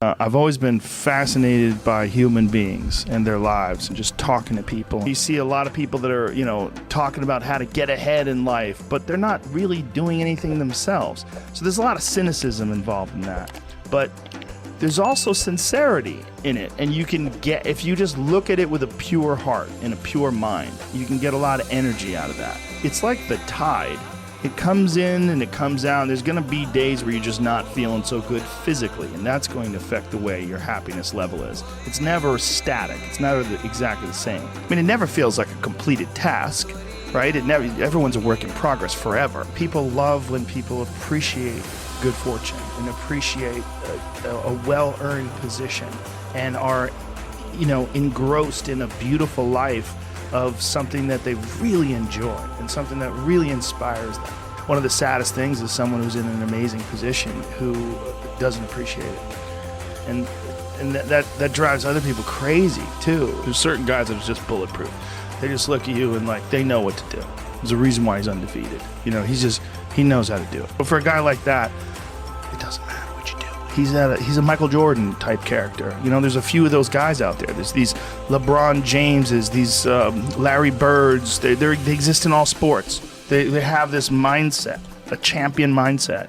I've always been fascinated by human beings and their lives and just talking to people. You see a lot of people that are, talking about how to get ahead in life, but they're not really doing anything themselves. So there's a lot of cynicism involved in that. But there's also sincerity in it. And you can get, if you just look at it with a pure heart and a pure mind, you can get a lot of energy out of that. It's like the tide. It comes in and it comes out. There's going to be days where you're just not feeling so good physically, and that's going to affect the way your happiness level is. It's never static. It's never exactly the same. I mean, it never feels like a completed task, right? Everyone's a work in progress forever. People love when people appreciate good fortune and appreciate a well-earned position and are, engrossed in a beautiful life of something that they really enjoy and something that really inspires them. One of the saddest things is someone who's in an amazing position who doesn't appreciate it. And that drives other people crazy too. There's certain guys that are just bulletproof. They just look at you and they know what to do. There's a reason why he's undefeated. He knows how to do it. But for a guy like that, it doesn't matter what you do. He's a Michael Jordan type character. There's a few of those guys out there. There's these LeBron Jameses, these Larry Birds. They exist in all sports. They have this mindset, a champion mindset.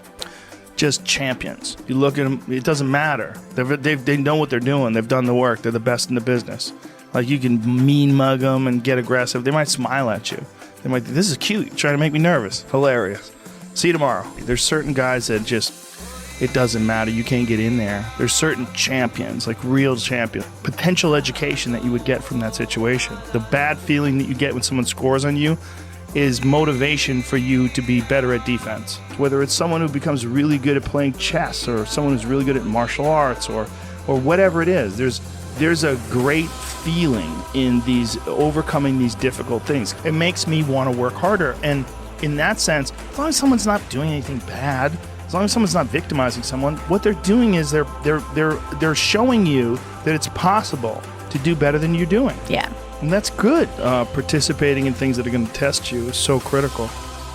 Just champions. You look at them, it doesn't matter. They know what they're doing. They've done the work. They're the best in the business. You can mean mug them and get aggressive. They might smile at you. They might think, this is cute. You're trying to make me nervous. Hilarious. See you tomorrow. There's certain guys that it doesn't matter. You can't get in there. There's certain champions, real champions. Potential education that you would get from that situation. The bad feeling that you get when someone scores on you is motivation for you to be better at defense. Whether it's someone who becomes really good at playing chess or someone who's really good at martial arts or whatever it is, there's a great feeling in overcoming these difficult things. It makes me want to work harder. And in that sense, as long as someone's not doing anything bad, as long as someone's not victimizing someone, what they're doing is they're showing you that it's possible to do better than you're doing. Yeah. And that's good. Participating in things that are going to test you is so critical.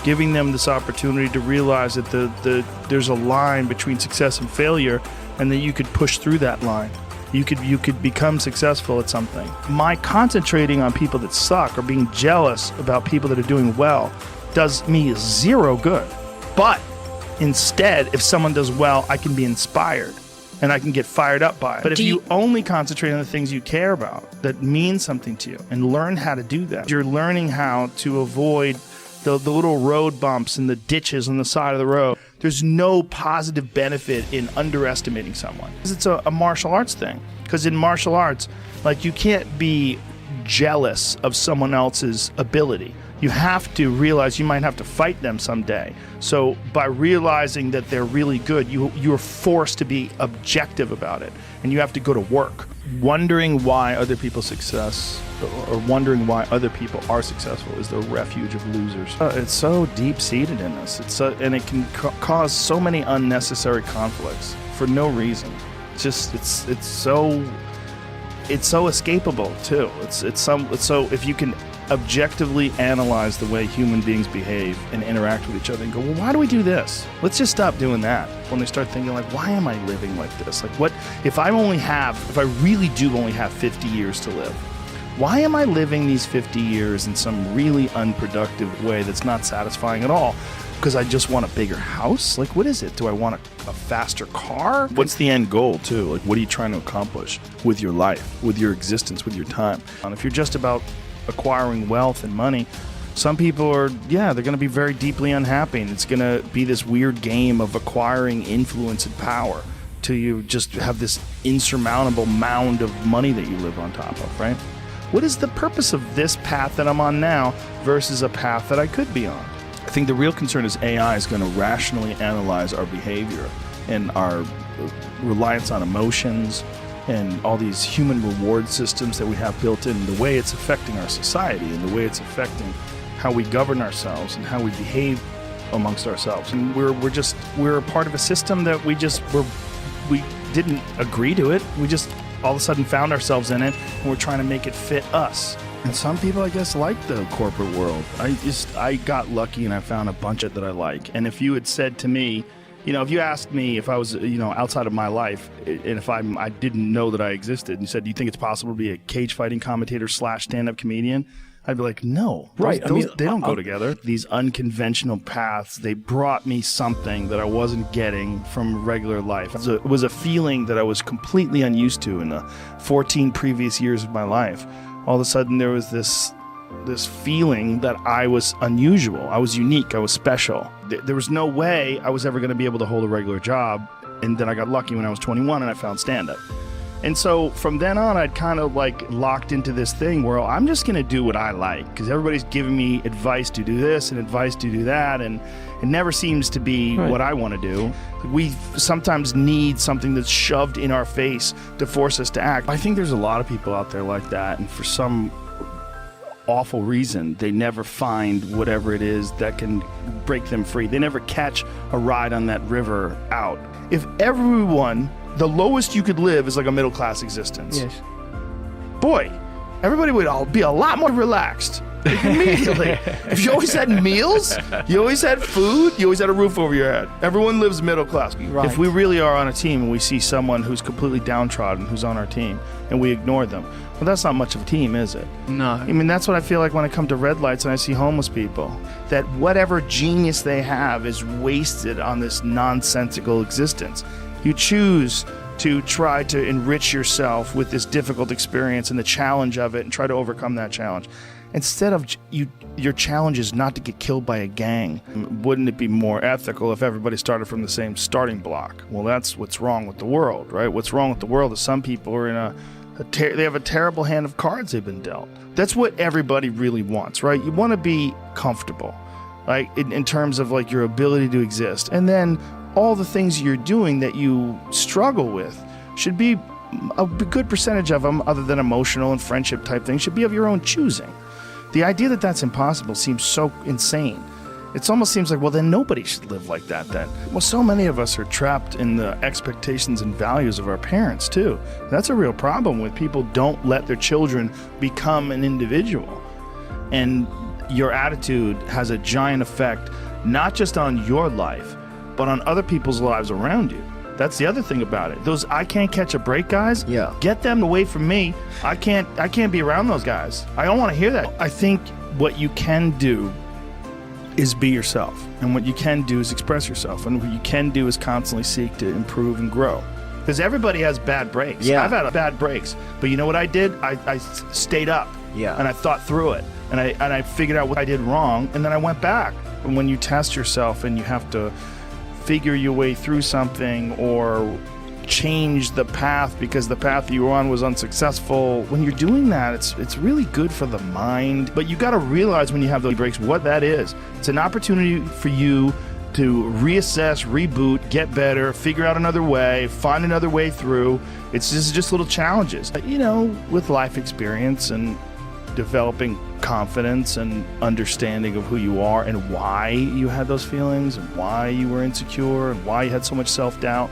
Giving them this opportunity to realize that there's a line between success and failure, and that you could push through that line. You could become successful at something. My concentrating on people that suck or being jealous about people that are doing well does me zero good. But instead, if someone does well, I can be inspired and I can get fired up by it. But if you only concentrate on the things you care about that mean something to you and learn how to do that, you're learning how to avoid the little road bumps and the ditches on the side of the road. There's no positive benefit in underestimating someone. It's a martial arts thing. Because in martial arts, you can't be jealous of someone else's ability. You have to realize you might have to fight them someday. So by realizing that they're really good, you're forced to be objective about it. And you have to go to work. Wondering why other people's success or wondering why other people are successful is the refuge of losers. It's so deep-seated in us. And it can cause so many unnecessary conflicts for no reason. It's so escapable too. So if you can objectively analyze the way human beings behave and interact with each other and go, well, why do we do this? Let's just stop doing that. When they start thinking why am I living like this? What if I really do only have 50 years to live? Why am I living these 50 years in some really unproductive way that's not satisfying at all? Because I just want a bigger house? What is it? Do I want a faster car? What's the end goal too? What are you trying to accomplish with your life, with your existence, with your time? And if you're just about acquiring wealth and money, some people they're going to be very deeply unhappy, and it's going to be this weird game of acquiring influence and power till you just have this insurmountable mound of money that you live on top of, right? What is the purpose of this path that I'm on now versus a path that I could be on? I think the real concern is AI is going to rationally analyze our behavior and our reliance on emotions and all these human reward systems that we have built in, the way it's affecting our society and the way it's affecting how we govern ourselves and how we behave amongst ourselves. And we're a part of a system that we didn't agree to it. We just all of a sudden found ourselves in it, and we're trying to make it fit us. And some people, I guess, like the corporate world. I got lucky and I found a bunch of that I like. And if you had said to me, If you asked me if I was, outside of my life, and if I didn't know that I existed, and you said, do you think it's possible to be a cage fighting commentator / stand-up comedian? I'd be like, no. Right. They don't go together. These unconventional paths, they brought me something that I wasn't getting from regular life. It was a feeling that I was completely unused to in the 14 previous years of my life. All of a sudden, there was this feeling that I was unusual. I was unique. I was special. There was no way I was ever going to be able to hold a regular job. And then I got lucky when I was 21 and I found stand-up. And so from then on, I'd kind of like locked into this thing where I'm just going to do what I like, because everybody's giving me advice to do this and advice to do that. And it never seems to be what I want to do. We sometimes need something that's shoved in our face to force us to act. I think there's a lot of people out there like that. And for some awful reason, they never find whatever it is that can break them free. They never catch a ride on that river out. If everyone, the lowest you could live is like a middle class existence. Yes. Boy, everybody would all be a lot more relaxed immediately. If you always had meals, you always had food, you always had a roof over your head. Everyone lives middle class. Right. If we really are on a team and we see someone who's completely downtrodden who's on our team and we ignore them, well, that's not much of a team, is it? No. I mean, that's what I feel like when I come to red lights and I see homeless people. That whatever genius they have is wasted on this nonsensical existence. You choose to try to enrich yourself with this difficult experience and the challenge of it and try to overcome that challenge. Instead of your challenge is not to get killed by a gang. Wouldn't it be more ethical if everybody started from the same starting block? Well, that's what's wrong with the world, right? What's wrong with the world is some people are in they have a terrible hand of cards they've been dealt. That's what everybody really wants, right? You want to be comfortable, like in terms of like your ability to exist. And then all the things you're doing that you struggle with should be a good percentage of them, other than emotional and friendship type things, should be of your own choosing. The idea that that's impossible seems so insane. It almost seems like, well, then nobody should live like that then. Well, so many of us are trapped in the expectations and values of our parents too. That's a real problem when people don't let their children become an individual. And your attitude has a giant effect, not just on your life, but on other people's lives around you. That's the other thing about it. Those I can't catch a break guys, get them away from me. I can't be around those guys. I don't want to hear that. I think what you can do is be yourself. And what you can do is express yourself. And what you can do is constantly seek to improve and grow. Because everybody has bad breaks. Yeah. I've had bad breaks. But you know what I did? I stayed up. Yeah. And I thought through it. And I figured out what I did wrong. And then I went back. And when you test yourself and you have to figure your way through something or change the path because the path you were on was unsuccessful, when you're doing that, it's really good for the mind. But you got to realize when you have those breaks what that is. It's an opportunity for you to reassess, reboot, get better, figure out another way, find another way through. It's just little challenges, with life experience and developing confidence and understanding of who you are and why you had those feelings and why you were insecure and why you had so much self-doubt.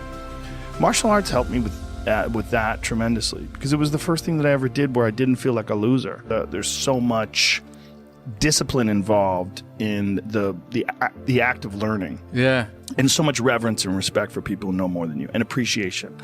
Martial arts helped me with that tremendously, because it was the first thing that I ever did where I didn't feel like a loser. There's so much discipline involved in the act of learning. Yeah. And so much reverence and respect for people who know more than you, and appreciation.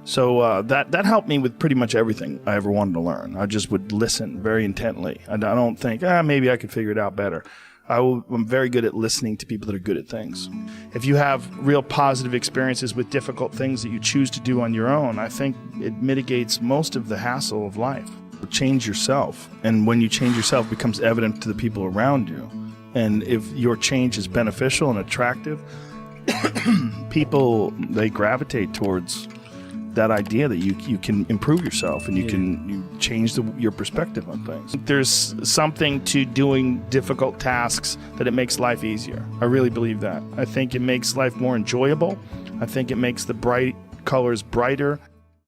So that helped me with pretty much everything I ever wanted to learn. I just would listen very intently. I don't think, maybe I could figure it out better. I'm very good at listening to people that are good at things. If you have real positive experiences with difficult things that you choose to do on your own, I think it mitigates most of the hassle of life. Change yourself. And when you change yourself, it becomes evident to the people around you. And if your change is beneficial and attractive, people, they gravitate towards that idea that you can improve yourself and you change your perspective on things. There's something to doing difficult tasks that it makes life easier. I really believe that. I think it makes life more enjoyable. I think it makes the bright colors brighter.